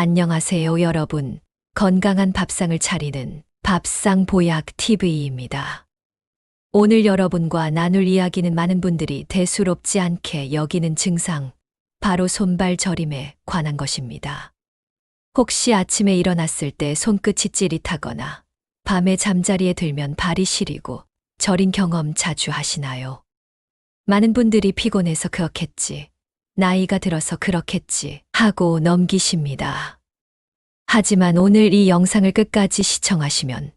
안녕하세요, 여러분. 건강한 밥상을 차리는 밥상 보약 TV입니다. 오늘 여러분과 나눌 이야기는 많은 분들이 대수롭지 않게 여기는 증상, 바로 손발 저림에 관한 것입니다. 혹시 아침에 일어났을 때 손끝이 찌릿하거나 밤에 잠자리에 들면 발이 시리고 저린 경험 자주 하시나요? 많은 분들이 피곤해서 그렇겠지, 나이가 들어서 그렇겠지 하고 넘기십니다. 하지만 오늘 이 영상을 끝까지 시청하시면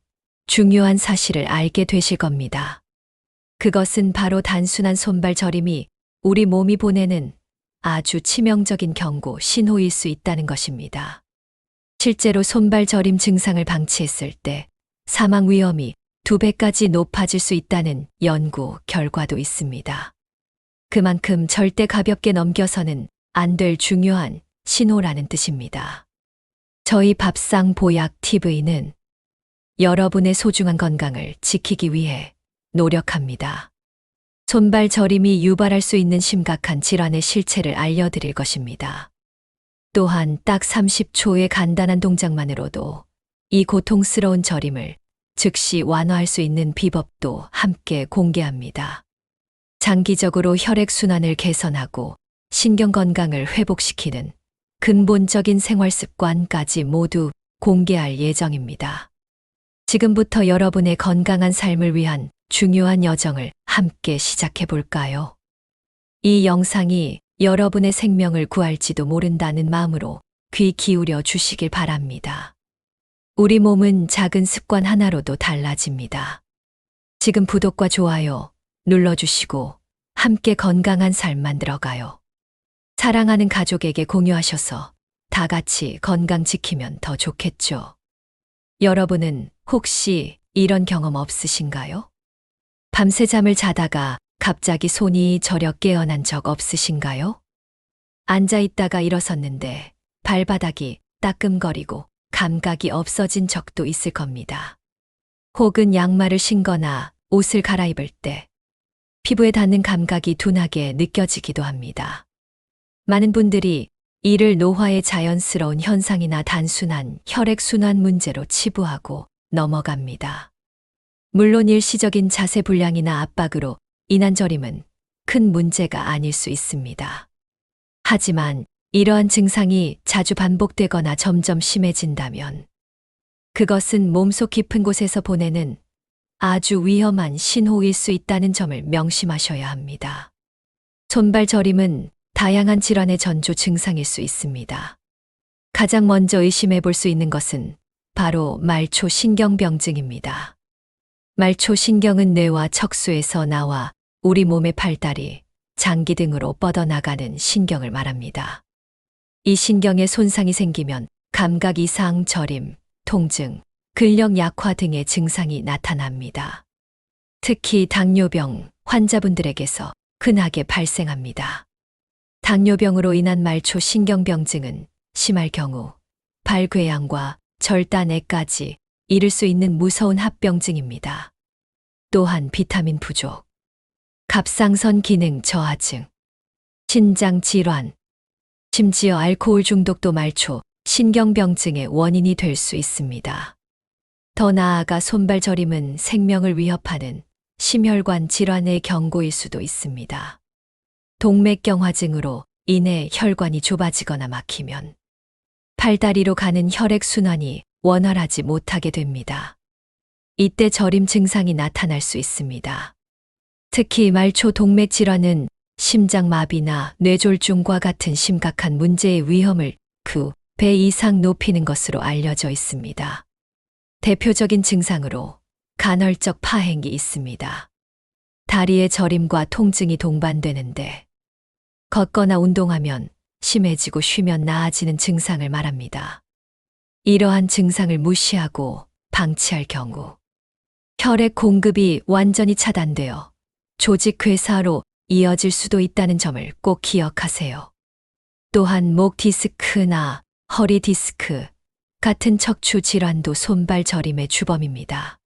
중요한 사실을 알게 되실 겁니다. 그것은 바로 단순한 손발 저림이 우리 몸이 보내는 아주 치명적인 경고 신호일 수 있다는 것입니다. 실제로 손발 저림 증상을 방치했을 때 사망 위험이 2배까지 높아질 수 있다는 연구 결과도 있습니다. 그만큼 절대 가볍게 넘겨서는 안 될 중요한 신호라는 뜻입니다. 저희 밥상 보약 TV는 여러분의 소중한 건강을 지키기 위해 노력합니다. 손발 저림이 유발할 수 있는 심각한 질환의 실체를 알려드릴 것입니다. 또한 딱 30초의 간단한 동작만으로도 이 고통스러운 저림을 즉시 완화할 수 있는 비법도 함께 공개합니다. 장기적으로 혈액순환을 개선하고 신경 건강을 회복시키는 근본적인 생활 습관까지 모두 공개할 예정입니다. 지금부터 여러분의 건강한 삶을 위한 중요한 여정을 함께 시작해 볼까요? 이 영상이 여러분의 생명을 구할지도 모른다는 마음으로 귀 기울여 주시길 바랍니다. 우리 몸은 작은 습관 하나로도 달라집니다. 지금 구독과 좋아요 눌러주시고 함께 건강한 삶 만들어가요. 사랑하는 가족에게 공유하셔서 다 같이 건강 지키면 더 좋겠죠. 여러분은 혹시 이런 경험 없으신가요? 밤새 잠을 자다가 갑자기 손이 저려 깨어난 적 없으신가요? 앉아 있다가 일어섰는데 발바닥이 따끔거리고 감각이 없어진 적도 있을 겁니다. 혹은 양말을 신거나 옷을 갈아입을 때 피부에 닿는 감각이 둔하게 느껴지기도 합니다. 많은 분들이 이를 노화의 자연스러운 현상이나 단순한 혈액순환 문제로 치부하고 넘어갑니다. 물론 일시적인 자세 불량이나 압박으로 인한 저림은 큰 문제가 아닐 수 있습니다. 하지만 이러한 증상이 자주 반복되거나 점점 심해진다면 그것은 몸속 깊은 곳에서 보내는 아주 위험한 신호일 수 있다는 점을 명심하셔야 합니다. 손발 저림은 다양한 질환의 전조 증상일 수 있습니다. 가장 먼저 의심해 볼 수 있는 것은 바로 말초신경병증입니다. 말초신경은 뇌와 척수에서 나와 우리 몸의 팔다리, 장기 등으로 뻗어나가는 신경을 말합니다. 이 신경에 손상이 생기면 감각 이상, 저림, 통증, 근력 약화 등의 증상이 나타납니다. 특히 당뇨병 환자분들에게서 흔하게 발생합니다. 당뇨병으로 인한 말초신경병증은 심할 경우 발궤양과 절단에까지 이를 수 있는 무서운 합병증입니다. 또한 비타민 부족, 갑상선 기능 저하증, 신장 질환, 심지어 알코올 중독도 말초 신경병증의 원인이 될 수 있습니다. 더 나아가 손발 저림은 생명을 위협하는 심혈관 질환의 경고일 수도 있습니다. 동맥경화증으로 인해 혈관이 좁아지거나 막히면 팔다리로 가는 혈액순환이 원활하지 못하게 됩니다. 이때 저림 증상이 나타날 수 있습니다. 특히 말초 동맥 질환은 심장마비나 뇌졸중과 같은 심각한 문제의 위험을 9배 이상 높이는 것으로 알려져 있습니다. 대표적인 증상으로 간헐적 파행이 있습니다. 다리의 저림과 통증이 동반되는데 걷거나 운동하면 심해지고 쉬면 나아지는 증상을 말합니다. 이러한 증상을 무시하고 방치할 경우 혈액 공급이 완전히 차단되어 조직 괴사로 이어질 수도 있다는 점을 꼭 기억하세요. 또한 목 디스크나 허리 디스크 같은 척추 질환도 손발 저림의 주범입니다.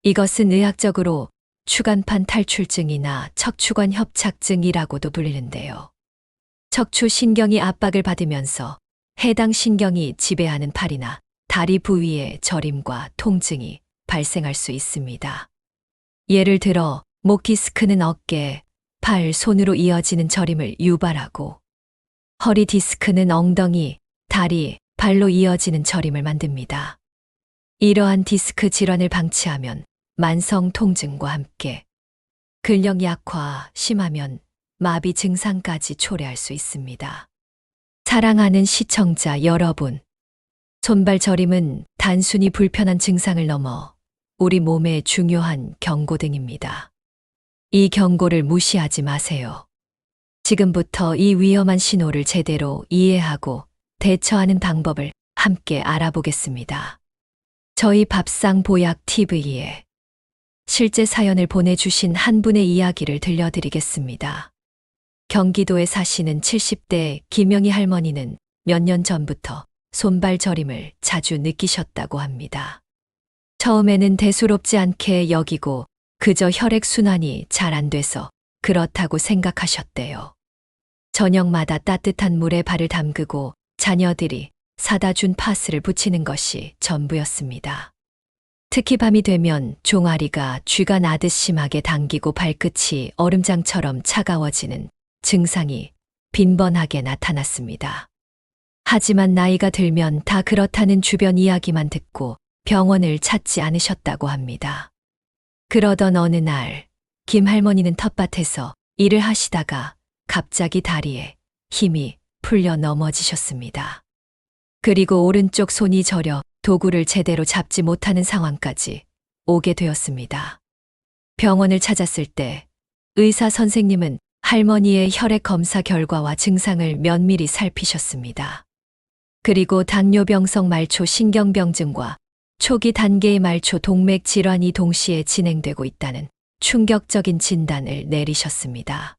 이것은 의학적으로 추간판 탈출증이나 척추관 협착증이라고도 불리는데요. 척추 신경이 압박을 받으면서 해당 신경이 지배하는 팔이나 다리 부위의 저림과 통증이 발생할 수 있습니다. 예를 들어 목 디스크는 어깨, 팔, 손으로 이어지는 저림을 유발하고 허리 디스크는 엉덩이, 다리, 발로 이어지는 저림을 만듭니다. 이러한 디스크 질환을 방치하면 만성 통증과 함께 근력 약화, 심하면 마비 증상까지 초래할 수 있습니다. 사랑하는 시청자 여러분, 손발 저림은 단순히 불편한 증상을 넘어 우리 몸의 중요한 경고등입니다. 이 경고를 무시하지 마세요. 지금부터 이 위험한 신호를 제대로 이해하고 대처하는 방법을 함께 알아보겠습니다. 저희 밥상보약TV에 실제 사연을 보내주신 한 분의 이야기를 들려드리겠습니다. 경기도에 사시는 70대 김영희 할머니는 몇 년 전부터 손발 저림을 자주 느끼셨다고 합니다. 처음에는 대수롭지 않게 여기고 그저 혈액순환이 잘 안 돼서 그렇다고 생각하셨대요. 저녁마다 따뜻한 물에 발을 담그고 자녀들이 사다 준 파스를 붙이는 것이 전부였습니다. 특히 밤이 되면 종아리가 쥐가 나듯 심하게 당기고 발끝이 얼음장처럼 차가워지는 증상이 빈번하게 나타났습니다. 하지만 나이가 들면 다 그렇다는 주변 이야기만 듣고 병원을 찾지 않으셨다고 합니다. 그러던 어느 날, 김 할머니는 텃밭에서 일을 하시다가 갑자기 다리에 힘이 풀려 넘어지셨습니다. 그리고 오른쪽 손이 저려 도구를 제대로 잡지 못하는 상황까지 오게 되었습니다. 병원을 찾았을 때 의사 선생님은 할머니의 혈액 검사 결과와 증상을 면밀히 살피셨습니다. 그리고 당뇨병성 말초 신경병증과 초기 단계의 말초 동맥 질환이 동시에 진행되고 있다는 충격적인 진단을 내리셨습니다.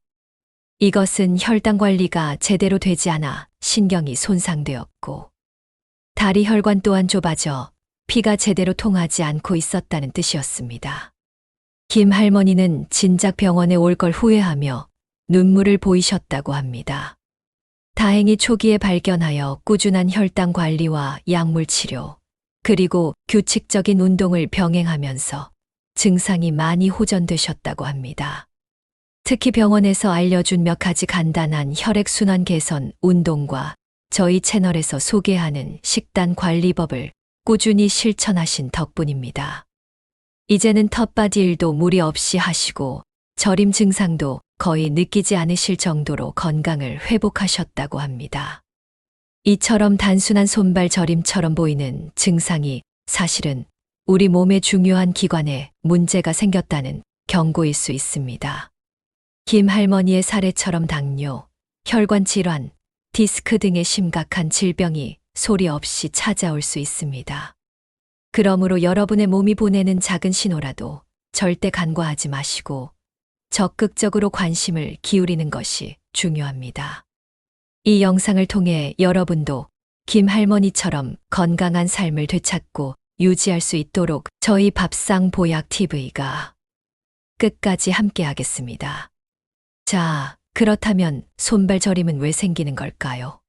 이것은 혈당 관리가 제대로 되지 않아 신경이 손상되었고 다리 혈관 또한 좁아져 피가 제대로 통하지 않고 있었다는 뜻이었습니다. 김 할머니는 진작 병원에 올 걸 후회하며 눈물을 보이셨다고 합니다. 다행히 초기에 발견하여 꾸준한 혈당 관리와 약물 치료, 그리고 규칙적인 운동을 병행하면서 증상이 많이 호전되셨다고 합니다. 특히 병원에서 알려준 몇 가지 간단한 혈액순환 개선 운동과 저희 채널에서 소개하는 식단 관리법을 꾸준히 실천하신 덕분입니다. 이제는 텃밭 일도 무리 없이 하시고 저림 증상도 거의 느끼지 않으실 정도로 건강을 회복하셨다고 합니다. 이처럼 단순한 손발 저림처럼 보이는 증상이 사실은 우리 몸의 중요한 기관에 문제가 생겼다는 경고일 수 있습니다. 김 할머니의 사례처럼 당뇨, 혈관 질환, 디스크 등의 심각한 질병이 소리 없이 찾아올 수 있습니다. 그러므로 여러분의 몸이 보내는 작은 신호라도 절대 간과하지 마시고 적극적으로 관심을 기울이는 것이 중요합니다. 이 영상을 통해 여러분도 김 할머니처럼 건강한 삶을 되찾고 유지할 수 있도록 저희 밥상보약TV가 끝까지 함께하겠습니다. 자, 그렇다면 손발 저림은 왜 생기는 걸까요?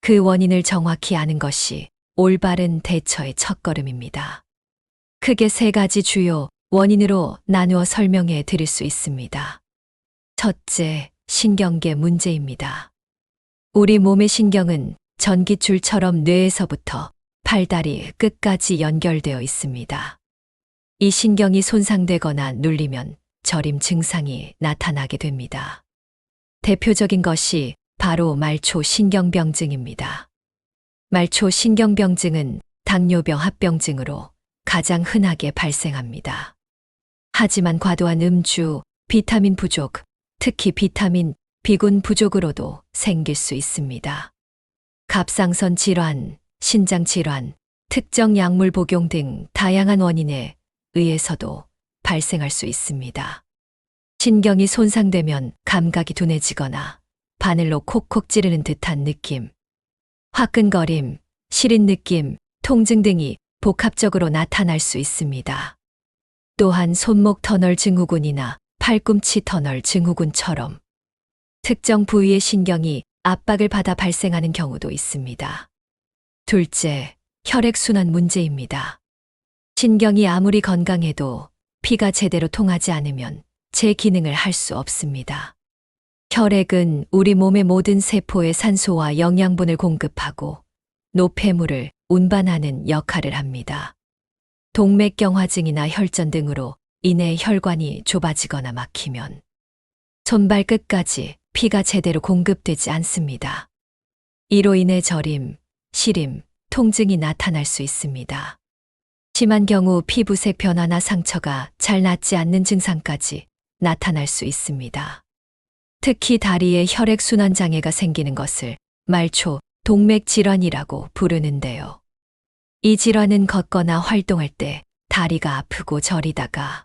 그 원인을 정확히 아는 것이 올바른 대처의 첫걸음입니다. 크게 세 가지 주요 원인으로 나누어 설명해 드릴 수 있습니다. 첫째, 신경계 문제입니다. 우리 몸의 신경은 전깃줄처럼 뇌에서부터 팔다리 끝까지 연결되어 있습니다. 이 신경이 손상되거나 눌리면 저림 증상이 나타나게 됩니다. 대표적인 것이 바로 말초 신경병증입니다. 말초 신경병증은 당뇨병 합병증으로 가장 흔하게 발생합니다. 하지만 과도한 음주, 비타민 부족, 특히 비타민, B군 부족으로도 생길 수 있습니다. 갑상선 질환, 신장 질환, 특정 약물 복용 등 다양한 원인에 의해서도 발생할 수 있습니다. 신경이 손상되면 감각이 둔해지거나 바늘로 콕콕 찌르는 듯한 느낌, 화끈거림, 시린 느낌, 통증 등이 복합적으로 나타날 수 있습니다. 또한 손목 터널 증후군이나 팔꿈치 터널 증후군처럼 특정 부위의 신경이 압박을 받아 발생하는 경우도 있습니다. 둘째, 혈액순환 문제입니다. 신경이 아무리 건강해도 피가 제대로 통하지 않으면 제 기능을 할 수 없습니다. 혈액은 우리 몸의 모든 세포에 산소와 영양분을 공급하고 노폐물을 운반하는 역할을 합니다. 동맥경화증이나 혈전 등으로 인해 혈관이 좁아지거나 막히면 손발 끝까지 피가 제대로 공급되지 않습니다. 이로 인해 저림, 시림, 통증이 나타날 수 있습니다. 심한 경우 피부색 변화나 상처가 잘 낫지 않는 증상까지 나타날 수 있습니다. 특히 다리에 혈액순환 장애가 생기는 것을 말초 동맥질환이라고 부르는데요. 이 질환은 걷거나 활동할 때 다리가 아프고 저리다가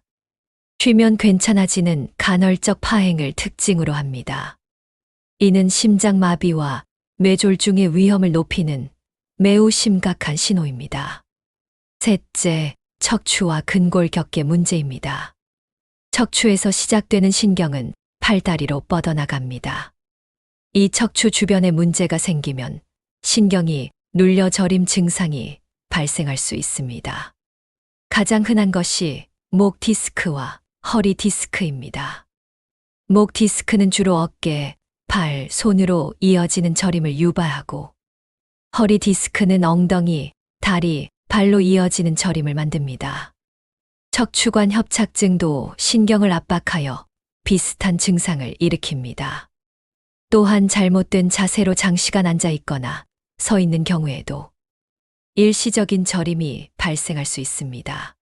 쉬면 괜찮아지는 간헐적 파행을 특징으로 합니다. 이는 심장마비와 뇌졸중의 위험을 높이는 매우 심각한 신호입니다. 셋째, 척추와 근골격계 문제입니다. 척추에서 시작되는 신경은 팔다리로 뻗어나갑니다. 이 척추 주변에 문제가 생기면 신경이 눌려 저림 증상이 발생할 수 있습니다. 가장 흔한 것이 목 디스크와 허리 디스크입니다. 목 디스크는 주로 어깨, 발, 손으로 이어지는 저림을 유발하고 허리 디스크는 엉덩이, 다리, 발로 이어지는 저림을 만듭니다. 척추관 협착증도 신경을 압박하여 비슷한 증상을 일으킵니다. 또한 잘못된 자세로 장시간 앉아 있거나 서 있는 경우에도 일시적인 저림이 발생할 수 있습니다.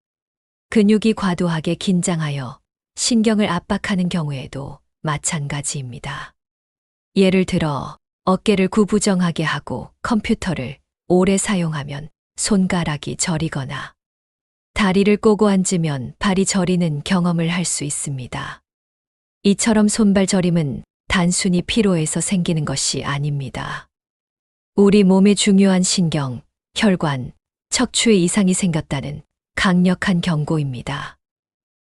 근육이 과도하게 긴장하여 신경을 압박하는 경우에도 마찬가지입니다. 예를 들어 어깨를 구부정하게 하고 컴퓨터를 오래 사용하면 손가락이 저리거나 다리를 꼬고 앉으면 발이 저리는 경험을 할 수 있습니다. 이처럼 손발 저림은 단순히 피로에서 생기는 것이 아닙니다. 우리 몸의 중요한 신경, 혈관, 척추에 이상이 생겼다는 강력한 경고입니다.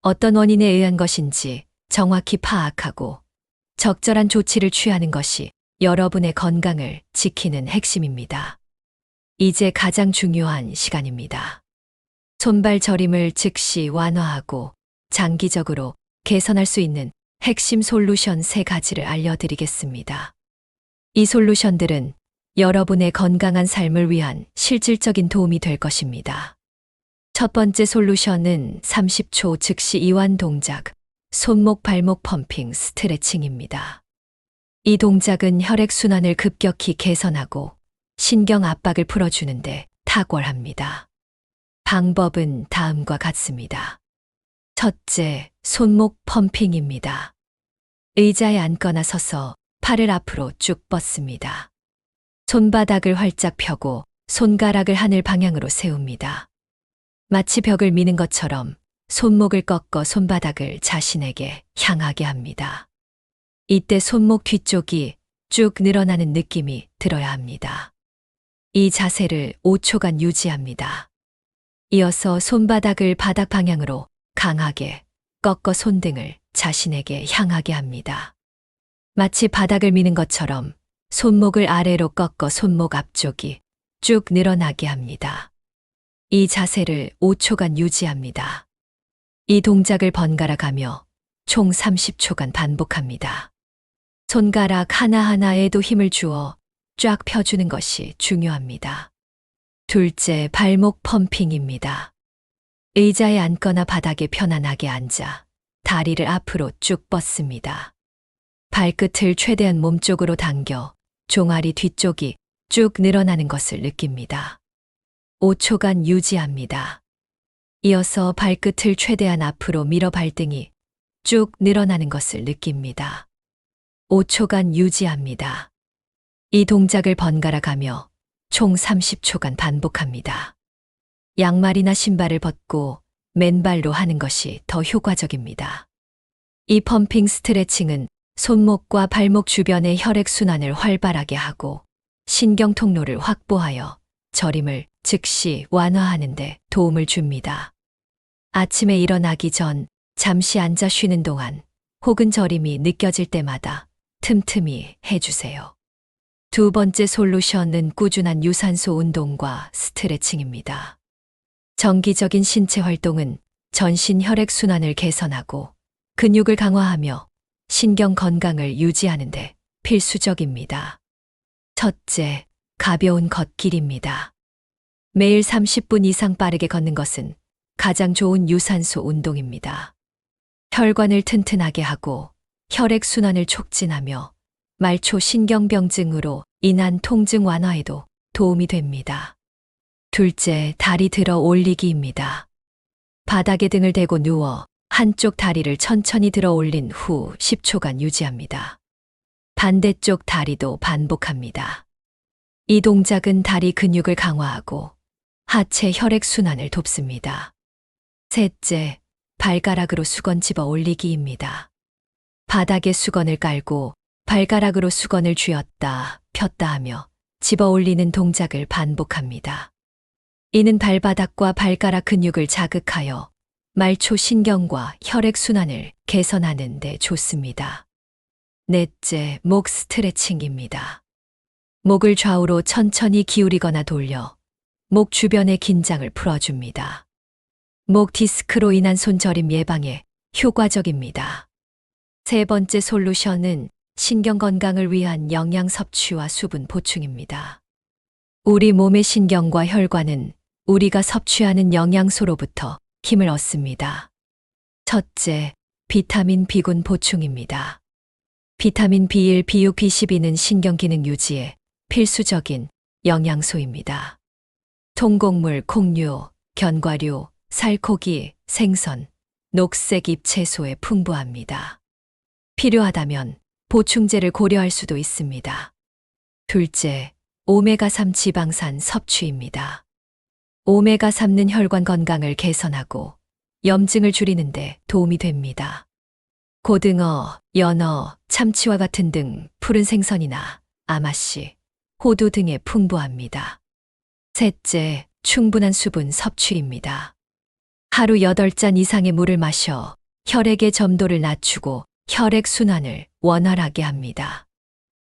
어떤 원인에 의한 것인지 정확히 파악하고 적절한 조치를 취하는 것이 여러분의 건강을 지키는 핵심입니다. 이제 가장 중요한 시간입니다. 손발 저림을 즉시 완화하고 장기적으로 개선할 수 있는 핵심 솔루션 3가지를 알려드리겠습니다. 이 솔루션들은 여러분의 건강한 삶을 위한 실질적인 도움이 될 것입니다. 첫 번째 솔루션은 30초 즉시 이완 동작, 손목 발목 펌핑 스트레칭입니다. 이 동작은 혈액순환을 급격히 개선하고 신경 압박을 풀어주는데 탁월합니다. 방법은 다음과 같습니다. 첫째, 손목 펌핑입니다. 의자에 앉거나 서서 팔을 앞으로 쭉 뻗습니다. 손바닥을 활짝 펴고 손가락을 하늘 방향으로 세웁니다. 마치 벽을 미는 것처럼 손목을 꺾어 손바닥을 자신에게 향하게 합니다. 이때 손목 뒤쪽이 쭉 늘어나는 느낌이 들어야 합니다. 이 자세를 5초간 유지합니다. 이어서 손바닥을 바닥 방향으로 강하게 꺾어 손등을 자신에게 향하게 합니다. 마치 바닥을 미는 것처럼 손목을 아래로 꺾어 손목 앞쪽이 쭉 늘어나게 합니다. 이 자세를 5초간 유지합니다. 이 동작을 번갈아 가며 총 30초간 반복합니다. 손가락 하나하나에도 힘을 주어 쫙 펴주는 것이 중요합니다. 둘째, 발목 펌핑입니다. 의자에 앉거나 바닥에 편안하게 앉아 다리를 앞으로 쭉 뻗습니다. 발끝을 최대한 몸쪽으로 당겨 종아리 뒤쪽이 쭉 늘어나는 것을 느낍니다. 5초간 유지합니다. 이어서 발끝을 최대한 앞으로 밀어 발등이 쭉 늘어나는 것을 느낍니다. 5초간 유지합니다. 이 동작을 번갈아 가며 총 30초간 반복합니다. 양말이나 신발을 벗고 맨발로 하는 것이 더 효과적입니다. 이 펌핑 스트레칭은 손목과 발목 주변의 혈액순환을 활발하게 하고 신경 통로를 확보하여 저림을 즉시 완화하는 데 도움을 줍니다. 아침에 일어나기 전 잠시 앉아 쉬는 동안 혹은 저림이 느껴질 때마다 틈틈이 해주세요. 두 번째 솔루션은 꾸준한 유산소 운동과 스트레칭입니다. 정기적인 신체 활동은 전신 혈액순환을 개선하고 근육을 강화하며 신경 건강을 유지하는 데 필수적입니다. 첫째, 가벼운 걷길입니다. 매일 30분 이상 빠르게 걷는 것은 가장 좋은 유산소 운동입니다. 혈관을 튼튼하게 하고 혈액순환을 촉진하며 말초 신경병증으로 인한 통증 완화에도 도움이 됩니다. 둘째, 다리 들어 올리기입니다. 바닥에 등을 대고 누워 한쪽 다리를 천천히 들어 올린 후 10초간 유지합니다. 반대쪽 다리도 반복합니다. 이 동작은 다리 근육을 강화하고 하체 혈액순환을 돕습니다. 셋째, 발가락으로 수건 집어 올리기입니다. 바닥에 수건을 깔고 발가락으로 수건을 쥐었다 폈다 하며 집어 올리는 동작을 반복합니다. 이는 발바닥과 발가락 근육을 자극하여 말초 신경과 혈액순환을 개선하는 데 좋습니다. 넷째, 목 스트레칭입니다. 목을 좌우로 천천히 기울이거나 돌려 목 주변의 긴장을 풀어줍니다. 목 디스크로 인한 손저림 예방에 효과적입니다. 세 번째 솔루션은 신경 건강을 위한 영양 섭취와 수분 보충입니다. 우리 몸의 신경과 혈관은 우리가 섭취하는 영양소로부터 힘을 얻습니다. 첫째, 비타민 B군 보충입니다. 비타민 B1, B6, B12는 신경 기능 유지에 필수적인 영양소입니다. 통곡물, 콩류, 견과류, 살코기, 생선, 녹색 잎채소에 풍부합니다. 필요하다면 보충제를 고려할 수도 있습니다. 둘째, 오메가3 지방산 섭취입니다. 오메가3는 혈관 건강을 개선하고 염증을 줄이는 데 도움이 됩니다. 고등어, 연어, 참치와 같은 등 푸른 생선이나 아마씨, 호두 등에 풍부합니다. 셋째, 충분한 수분 섭취입니다. 하루 8잔 이상의 물을 마셔 혈액의 점도를 낮추고 혈액순환을 원활하게 합니다.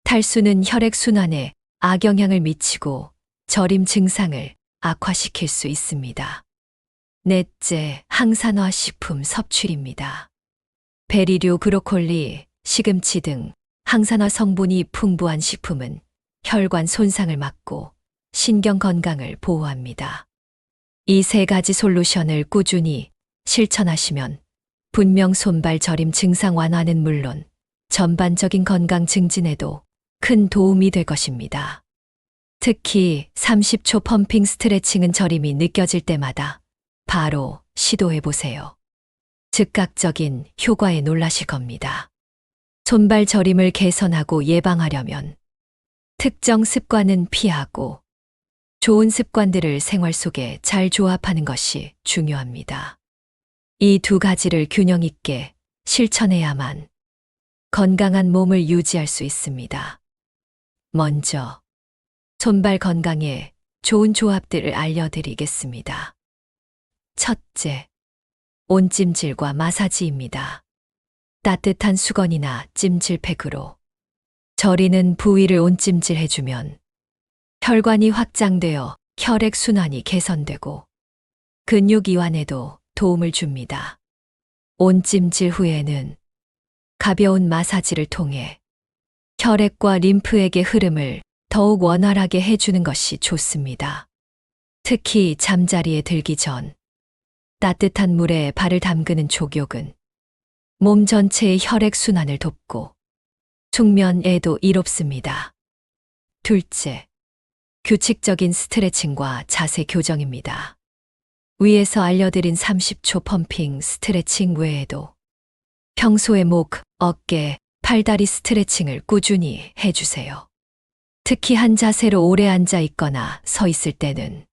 탈수는 혈액순환에 악영향을 미치고 저림 증상을 악화시킬 수 있습니다. 넷째, 항산화 식품 섭취입니다. 베리류, 브로콜리, 시금치 등 항산화 성분이 풍부한 식품은 혈관 손상을 막고 신경 건강을 보호합니다. 이 세 가지 솔루션을 꾸준히 실천하시면 분명 손발 저림 증상 완화는 물론 전반적인 건강 증진에도 큰 도움이 될 것입니다. 특히 30초 펌핑 스트레칭은 저림이 느껴질 때마다 바로 시도해 보세요. 즉각적인 효과에 놀라실 겁니다. 손발 저림을 개선하고 예방하려면 특정 습관은 피하고 좋은 습관들을 생활 속에 잘 조합하는 것이 중요합니다. 이 두 가지를 균형 있게 실천해야만 건강한 몸을 유지할 수 있습니다. 먼저 손발 건강에 좋은 조합들을 알려드리겠습니다. 첫째, 온찜질과 마사지입니다. 따뜻한 수건이나 찜질팩으로 저리는 부위를 온찜질 해주면 혈관이 확장되어 혈액순환이 개선되고 근육 이완에도 도움을 줍니다. 온찜질 후에는 가벼운 마사지를 통해 혈액과 림프액의 흐름을 더욱 원활하게 해주는 것이 좋습니다. 특히 잠자리에 들기 전 따뜻한 물에 발을 담그는 족욕은 몸 전체의 혈액순환을 돕고 숙면에도 이롭습니다. 둘째, 규칙적인 스트레칭과 자세 교정입니다. 위에서 알려드린 30초 펌핑 스트레칭 외에도 평소에 목, 어깨, 팔다리 스트레칭을 꾸준히 해주세요. 특히 한 자세로 오래 앉아 있거나 서 있을 때는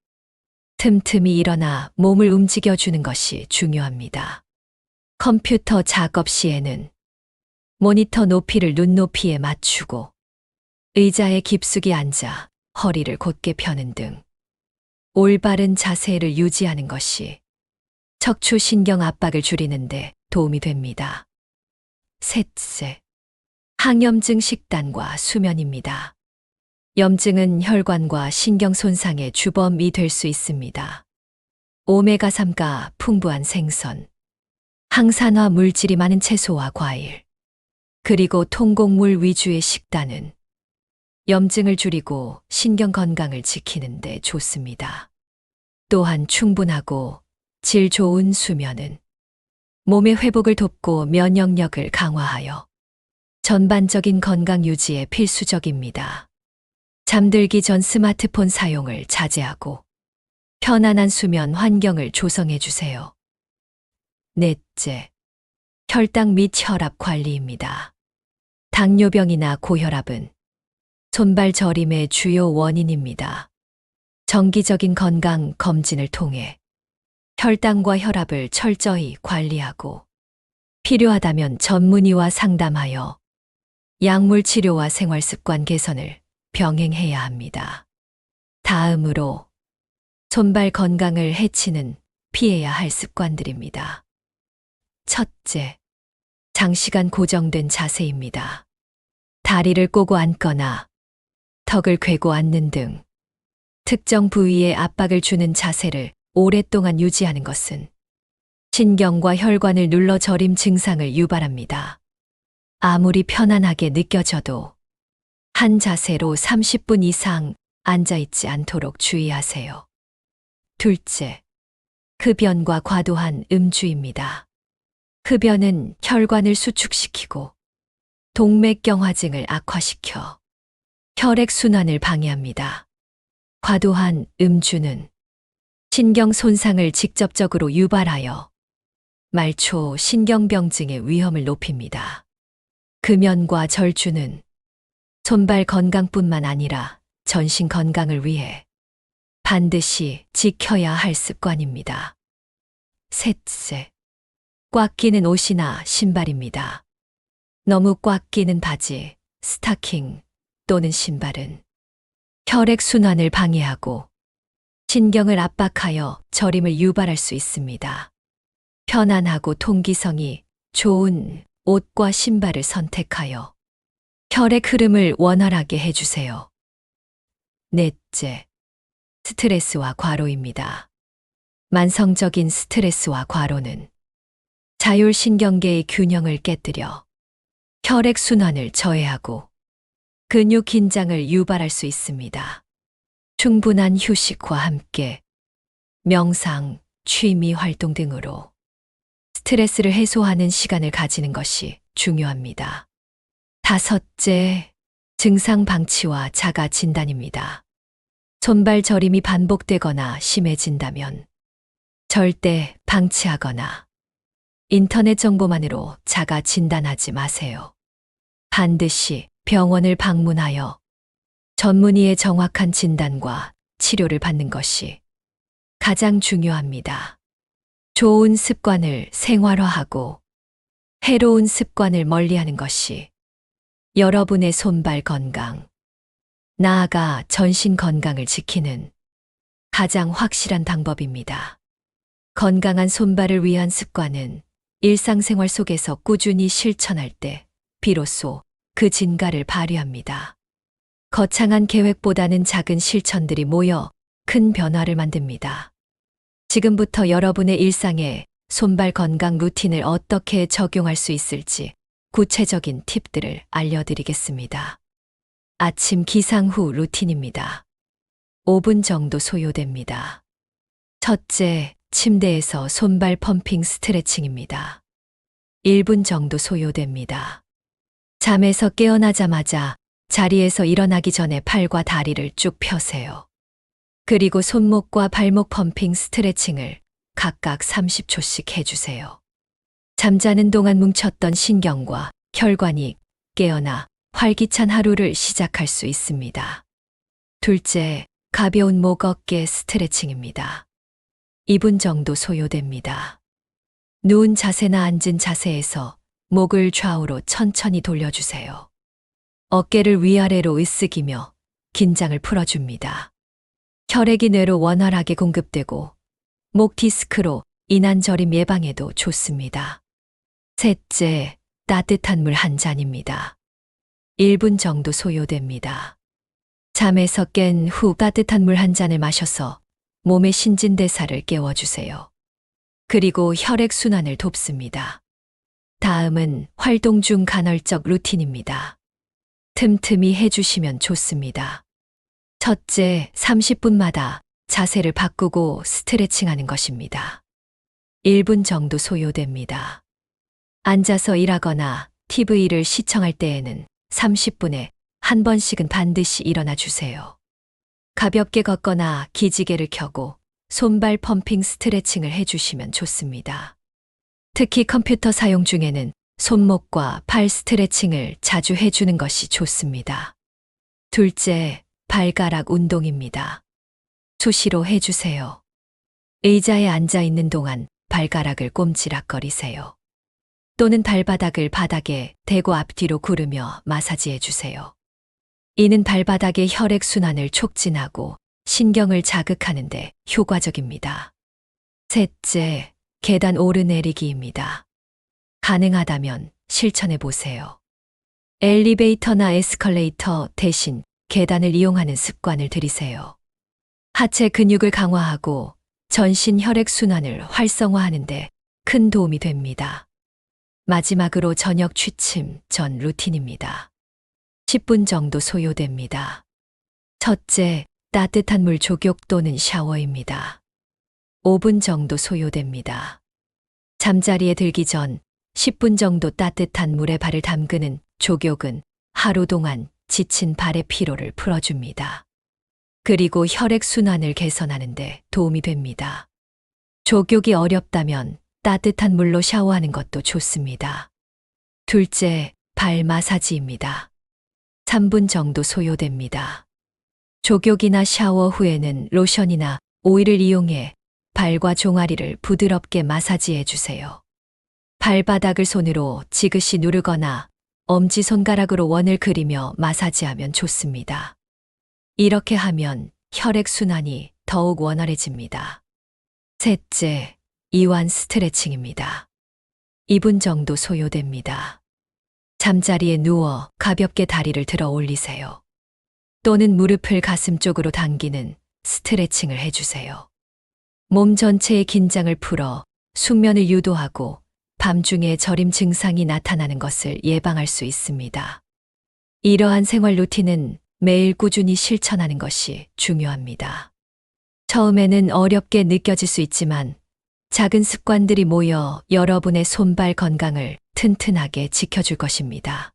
틈틈이 일어나 몸을 움직여주는 것이 중요합니다. 컴퓨터 작업 시에는 모니터 높이를 눈높이에 맞추고 의자에 깊숙이 앉아 허리를 곧게 펴는 등 올바른 자세를 유지하는 것이 척추신경 압박을 줄이는 데 도움이 됩니다. 셋째, 항염증 식단과 수면입니다. 염증은 혈관과 신경 손상의 주범이 될 수 있습니다. 오메가3가 풍부한 생선, 항산화 물질이 많은 채소와 과일, 그리고 통곡물 위주의 식단은 염증을 줄이고 신경 건강을 지키는 데 좋습니다. 또한 충분하고 질 좋은 수면은 몸의 회복을 돕고 면역력을 강화하여 전반적인 건강 유지에 필수적입니다. 잠들기 전 스마트폰 사용을 자제하고 편안한 수면 환경을 조성해 주세요. 넷째, 혈당 및 혈압 관리입니다. 당뇨병이나 고혈압은 손발 저림의 주요 원인입니다. 정기적인 건강 검진을 통해 혈당과 혈압을 철저히 관리하고 필요하다면 전문의와 상담하여 약물 치료와 생활 습관 개선을 병행해야 합니다. 다음으로 손발 건강을 해치는 피해야 할 습관들입니다. 첫째, 장시간 고정된 자세입니다. 다리를 꼬고 앉거나 턱을 괴고 앉는 등 특정 부위에 압박을 주는 자세를 오랫동안 유지하는 것은 신경과 혈관을 눌러 저림 증상을 유발합니다. 아무리 편안하게 느껴져도 한 자세로 30분 이상 앉아있지 않도록 주의하세요. 둘째, 흡연과 과도한 음주입니다. 흡연은 혈관을 수축시키고 동맥경화증을 악화시켜 혈액순환을 방해합니다. 과도한 음주는 신경 손상을 직접적으로 유발하여 말초 신경병증의 위험을 높입니다. 금연과 절주는 손발 건강뿐만 아니라 전신 건강을 위해 반드시 지켜야 할 습관입니다. 셋째, 꽉 끼는 옷이나 신발입니다. 너무 꽉 끼는 바지, 스타킹 또는 신발은 혈액순환을 방해하고 신경을 압박하여 저림을 유발할 수 있습니다. 편안하고 통기성이 좋은 옷과 신발을 선택하여 혈액 흐름을 원활하게 해주세요. 넷째, 스트레스와 과로입니다. 만성적인 스트레스와 과로는 자율신경계의 균형을 깨뜨려 혈액순환을 저해하고 근육 긴장을 유발할 수 있습니다. 충분한 휴식과 함께 명상, 취미 활동 등으로 스트레스를 해소하는 시간을 가지는 것이 중요합니다. 다섯째, 증상 방치와 자가 진단입니다. 손발 저림이 반복되거나 심해진다면 절대 방치하거나 인터넷 정보만으로 자가 진단하지 마세요. 반드시 병원을 방문하여 전문의의 정확한 진단과 치료를 받는 것이 가장 중요합니다. 좋은 습관을 생활화하고 해로운 습관을 멀리하는 것이 여러분의 손발 건강, 나아가 전신 건강을 지키는 가장 확실한 방법입니다. 건강한 손발을 위한 습관은 일상생활 속에서 꾸준히 실천할 때 비로소 그 진가를 발휘합니다. 거창한 계획보다는 작은 실천들이 모여 큰 변화를 만듭니다. 지금부터 여러분의 일상에 손발 건강 루틴을 어떻게 적용할 수 있을지 구체적인 팁들을 알려드리겠습니다. 아침 기상 후 루틴입니다. 5분 정도 소요됩니다. 첫째, 침대에서 손발 펌핑 스트레칭입니다. 1분 정도 소요됩니다. 잠에서 깨어나자마자 자리에서 일어나기 전에 팔과 다리를 쭉 펴세요. 그리고 손목과 발목 펌핑 스트레칭을 각각 30초씩 해주세요. 잠자는 동안 뭉쳤던 신경과 혈관이 깨어나 활기찬 하루를 시작할 수 있습니다. 둘째, 가벼운 목 어깨 스트레칭입니다. 2분 정도 소요됩니다. 누운 자세나 앉은 자세에서 목을 좌우로 천천히 돌려주세요. 어깨를 위아래로 으쓱이며 긴장을 풀어줍니다. 혈액이 뇌로 원활하게 공급되고 목 디스크로 인한 저림 예방에도 좋습니다. 셋째, 따뜻한 물 한 잔입니다. 1분 정도 소요됩니다. 잠에서 깬 후 따뜻한 물 한 잔을 마셔서 몸의 신진대사를 깨워주세요. 그리고 혈액순환을 돕습니다. 다음은 활동 중 간헐적 루틴입니다. 틈틈이 해주시면 좋습니다. 첫째, 30분마다 자세를 바꾸고 스트레칭하는 것입니다. 1분 정도 소요됩니다. 앉아서 일하거나 TV를 시청할 때에는 30분에 한 번씩은 반드시 일어나 주세요. 가볍게 걷거나 기지개를 켜고 손발 펌핑 스트레칭을 해주시면 좋습니다. 특히 컴퓨터 사용 중에는 손목과 팔 스트레칭을 자주 해주는 것이 좋습니다. 둘째, 발가락 운동입니다. 수시로 해주세요. 의자에 앉아 있는 동안 발가락을 꼼지락거리세요. 또는 발바닥을 바닥에 대고 앞뒤로 구르며 마사지해 주세요. 이는 발바닥의 혈액순환을 촉진하고 신경을 자극하는 데 효과적입니다. 셋째, 계단 오르내리기입니다. 가능하다면 실천해 보세요. 엘리베이터나 에스컬레이터 대신 계단을 이용하는 습관을 들이세요. 하체 근육을 강화하고 전신 혈액순환을 활성화하는 데 큰 도움이 됩니다. 마지막으로 저녁 취침 전 루틴입니다. 10분 정도 소요됩니다. 첫째, 따뜻한 물 족욕 또는 샤워입니다. 5분 정도 소요됩니다. 잠자리에 들기 전 10분 정도 따뜻한 물에 발을 담그는 족욕은 하루 동안 지친 발의 피로를 풀어줍니다. 그리고 혈액순환을 개선하는 데 도움이 됩니다. 족욕이 어렵다면 따뜻한 물로 샤워하는 것도 좋습니다. 둘째, 발 마사지입니다. 3분 정도 소요됩니다. 족욕이나 샤워 후에는 로션이나 오일을 이용해 발과 종아리를 부드럽게 마사지해 주세요. 발바닥을 손으로 지그시 누르거나 엄지손가락으로 원을 그리며 마사지하면 좋습니다. 이렇게 하면 혈액순환이 더욱 원활해집니다. 셋째, 이완 스트레칭입니다. 2분 정도 소요됩니다. 잠자리에 누워 가볍게 다리를 들어 올리세요. 또는 무릎을 가슴 쪽으로 당기는 스트레칭을 해주세요. 몸 전체의 긴장을 풀어 숙면을 유도하고 밤중에 저림 증상이 나타나는 것을 예방할 수 있습니다. 이러한 생활 루틴은 매일 꾸준히 실천하는 것이 중요합니다. 처음에는 어렵게 느껴질 수 있지만 작은 습관들이 모여 여러분의 손발 건강을 튼튼하게 지켜줄 것입니다.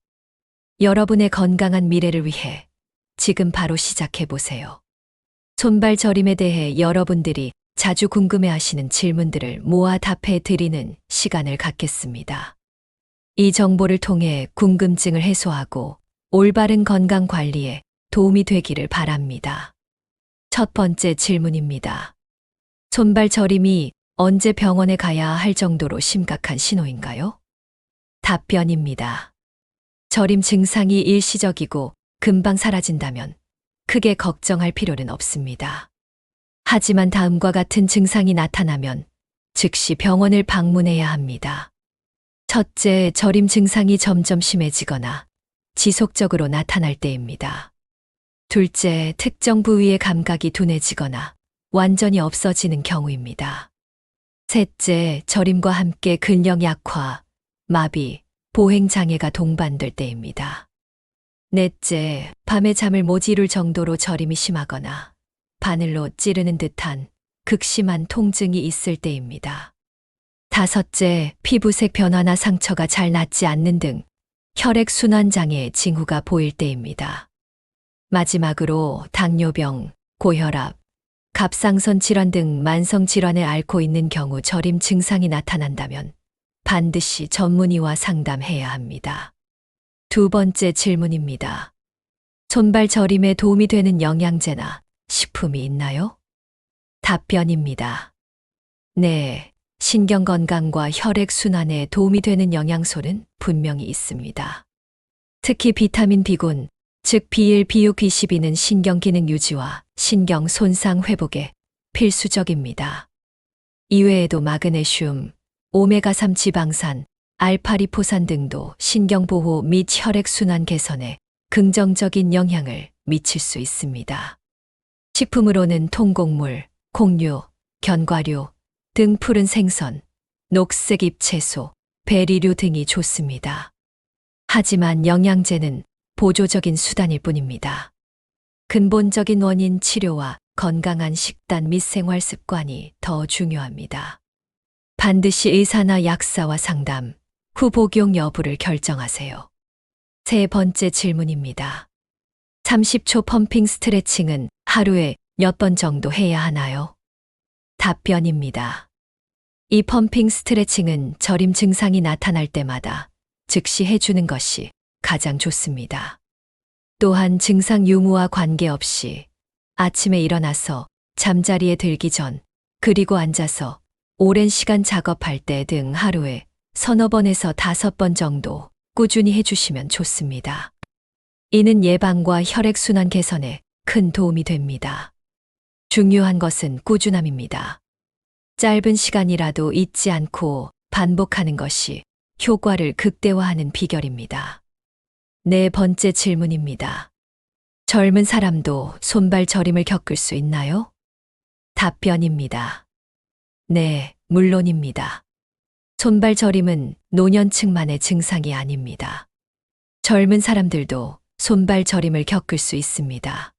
여러분의 건강한 미래를 위해 지금 바로 시작해 보세요. 손발 저림에 대해 여러분들이 자주 궁금해하시는 질문들을 모아 답해 드리는 시간을 갖겠습니다. 이 정보를 통해 궁금증을 해소하고 올바른 건강 관리에 도움이 되기를 바랍니다. 첫 번째 질문입니다. 손발 저림이 언제 병원에 가야 할 정도로 심각한 신호인가요? 답변입니다. 저림 증상이 일시적이고 금방 사라진다면 크게 걱정할 필요는 없습니다. 하지만 다음과 같은 증상이 나타나면 즉시 병원을 방문해야 합니다. 첫째, 저림 증상이 점점 심해지거나 지속적으로 나타날 때입니다. 둘째, 특정 부위의 감각이 둔해지거나 완전히 없어지는 경우입니다. 셋째, 저림과 함께 근력 약화, 마비, 보행장애가 동반될 때입니다. 넷째, 밤에 잠을 못 이룰 정도로 저림이 심하거나 바늘로 찌르는 듯한 극심한 통증이 있을 때입니다. 다섯째, 피부색 변화나 상처가 잘 낫지 않는 등 혈액순환 장애의 징후가 보일 때입니다. 마지막으로 당뇨병, 고혈압, 갑상선 질환 등 만성 질환을 앓고 있는 경우 저림 증상이 나타난다면 반드시 전문의와 상담해야 합니다. 두 번째 질문입니다. 손발 저림에 도움이 되는 영양제나 식품이 있나요? 답변입니다. 네, 신경 건강과 혈액 순환에 도움이 되는 영양소는 분명히 있습니다. 특히 비타민 B군, 즉 B1, B6, B12는 신경 기능 유지와 신경 손상 회복에 필수적입니다. 이외에도 마그네슘, 오메가3 지방산, 알파리포산 등도 신경 보호 및 혈액 순환 개선에 긍정적인 영향을 미칠 수 있습니다. 식품으로는 통곡물, 콩류, 견과류 등 푸른 생선, 녹색 잎채소, 베리류 등이 좋습니다. 하지만 영양제는 보조적인 수단일 뿐입니다. 근본적인 원인 치료와 건강한 식단 및 생활 습관이 더 중요합니다. 반드시 의사나 약사와 상담 후 복용 여부를 결정하세요. 세 번째 질문입니다. 30초 펌핑 스트레칭은 하루에 몇 번 정도 해야 하나요? 답변입니다. 이 펌핑 스트레칭은 저림 증상이 나타날 때마다 즉시 해주는 것이 가장 좋습니다. 또한 증상 유무와 관계없이 아침에 일어나서 잠자리에 들기 전, 그리고 앉아서 오랜 시간 작업할 때 등 하루에 서너 번에서 5번 정도 꾸준히 해주시면 좋습니다. 이는 예방과 혈액순환 개선에 큰 도움이 됩니다. 중요한 것은 꾸준함입니다. 짧은 시간이라도 잊지 않고 반복하는 것이 효과를 극대화하는 비결입니다. 네 번째 질문입니다. 젊은 사람도 손발 저림을 겪을 수 있나요? 답변입니다. 네, 물론입니다. 손발 저림은 노년층만의 증상이 아닙니다. 젊은 사람들도 손발 저림을 겪을 수 있습니다.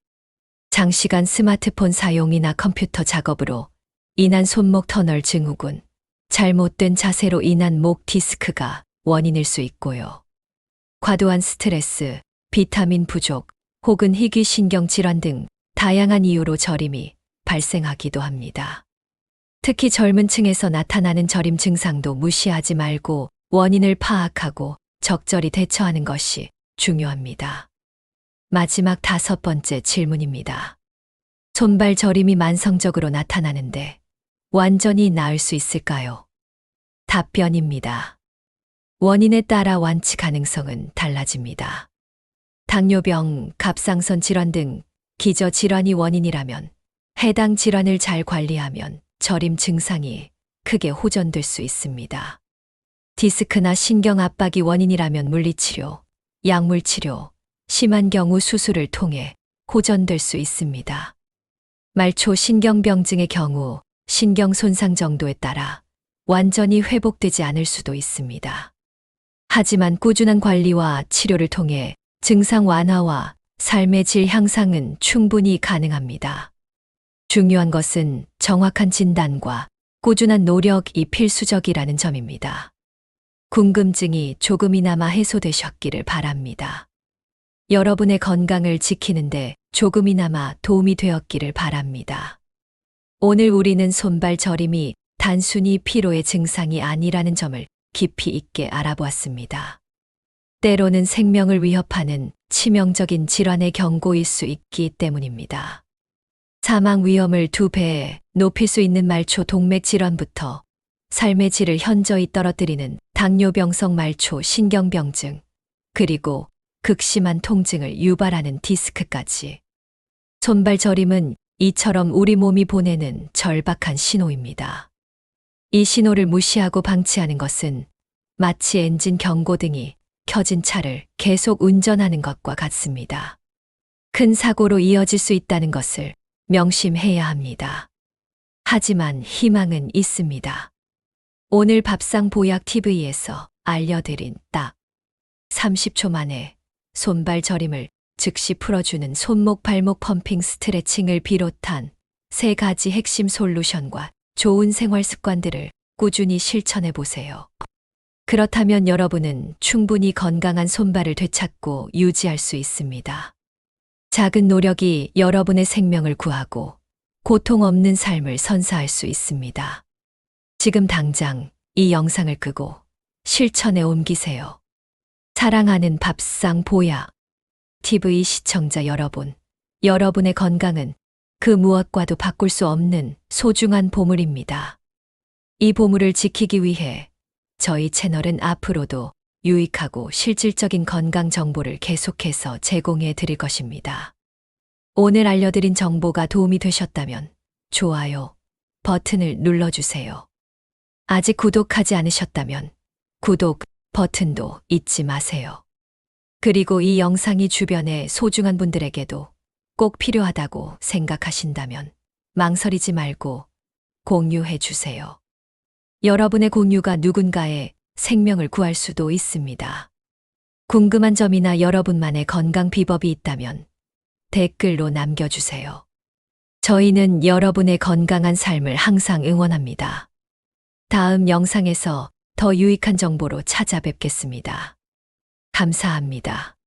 장시간 스마트폰 사용이나 컴퓨터 작업으로 인한 손목 터널 증후군, 잘못된 자세로 인한 목 디스크가 원인일 수 있고요. 과도한 스트레스, 비타민 부족, 혹은 희귀신경 질환 등 다양한 이유로 저림이 발생하기도 합니다. 특히 젊은 층에서 나타나는 저림 증상도 무시하지 말고 원인을 파악하고 적절히 대처하는 것이 중요합니다. 마지막 5번째 질문입니다. 손발 저림이 만성적으로 나타나는데 완전히 나을 수 있을까요? 답변입니다. 원인에 따라 완치 가능성은 달라집니다. 당뇨병, 갑상선 질환 등 기저질환이 원인이라면 해당 질환을 잘 관리하면 저림 증상이 크게 호전될 수 있습니다. 디스크나 신경 압박이 원인이라면 물리치료, 약물치료, 심한 경우 수술을 통해 호전될 수 있습니다. 말초 신경병증의 경우 신경 손상 정도에 따라 완전히 회복되지 않을 수도 있습니다. 하지만 꾸준한 관리와 치료를 통해 증상 완화와 삶의 질 향상은 충분히 가능합니다. 중요한 것은 정확한 진단과 꾸준한 노력이 필수적이라는 점입니다. 궁금증이 조금이나마 해소되셨기를 바랍니다. 여러분의 건강을 지키는데 조금이나마 도움이 되었기를 바랍니다. 오늘 우리는 손발 저림이 단순히 피로의 증상이 아니라는 점을 깊이 있게 알아보았습니다. 때로는 생명을 위협하는 치명적인 질환의 경고일 수 있기 때문입니다. 사망 위험을 2배 높일 수 있는 말초 동맥 질환부터 삶의 질을 현저히 떨어뜨리는 당뇨병성 말초 신경병증, 그리고 극심한 통증을 유발하는 디스크까지. 손발 저림은 이처럼 우리 몸이 보내는 절박한 신호입니다. 이 신호를 무시하고 방치하는 것은 마치 엔진 경고등이 켜진 차를 계속 운전하는 것과 같습니다. 큰 사고로 이어질 수 있다는 것을 명심해야 합니다. 하지만 희망은 있습니다. 오늘 밥상 보약 TV에서 알려드린 딱 30초 만에 손발 저림을 즉시 풀어주는 손목 발목 펌핑 스트레칭을 비롯한 3가지 핵심 솔루션과 좋은 생활 습관들을 꾸준히 실천해 보세요. 그렇다면 여러분은 충분히 건강한 손발을 되찾고 유지할 수 있습니다. 작은 노력이 여러분의 생명을 구하고 고통 없는 삶을 선사할 수 있습니다. 지금 당장 이 영상을 끄고 실천에 옮기세요. 사랑하는 밥상 보약 TV 시청자 여러분, 여러분의 건강은 그 무엇과도 바꿀 수 없는 소중한 보물입니다. 이 보물을 지키기 위해 저희 채널은 앞으로도 유익하고 실질적인 건강 정보를 계속해서 제공해 드릴 것입니다. 오늘 알려드린 정보가 도움이 되셨다면 좋아요 버튼을 눌러주세요. 아직 구독하지 않으셨다면 구독 버튼도 잊지 마세요. 그리고 이 영상이 주변의 소중한 분들에게도 꼭 필요하다고 생각하신다면 망설이지 말고 공유해 주세요. 여러분의 공유가 누군가의 생명을 구할 수도 있습니다. 궁금한 점이나 여러분만의 건강 비법이 있다면 댓글로 남겨주세요. 저희는 여러분의 건강한 삶을 항상 응원합니다. 다음 영상에서 더 유익한 정보로 찾아뵙겠습니다. 감사합니다.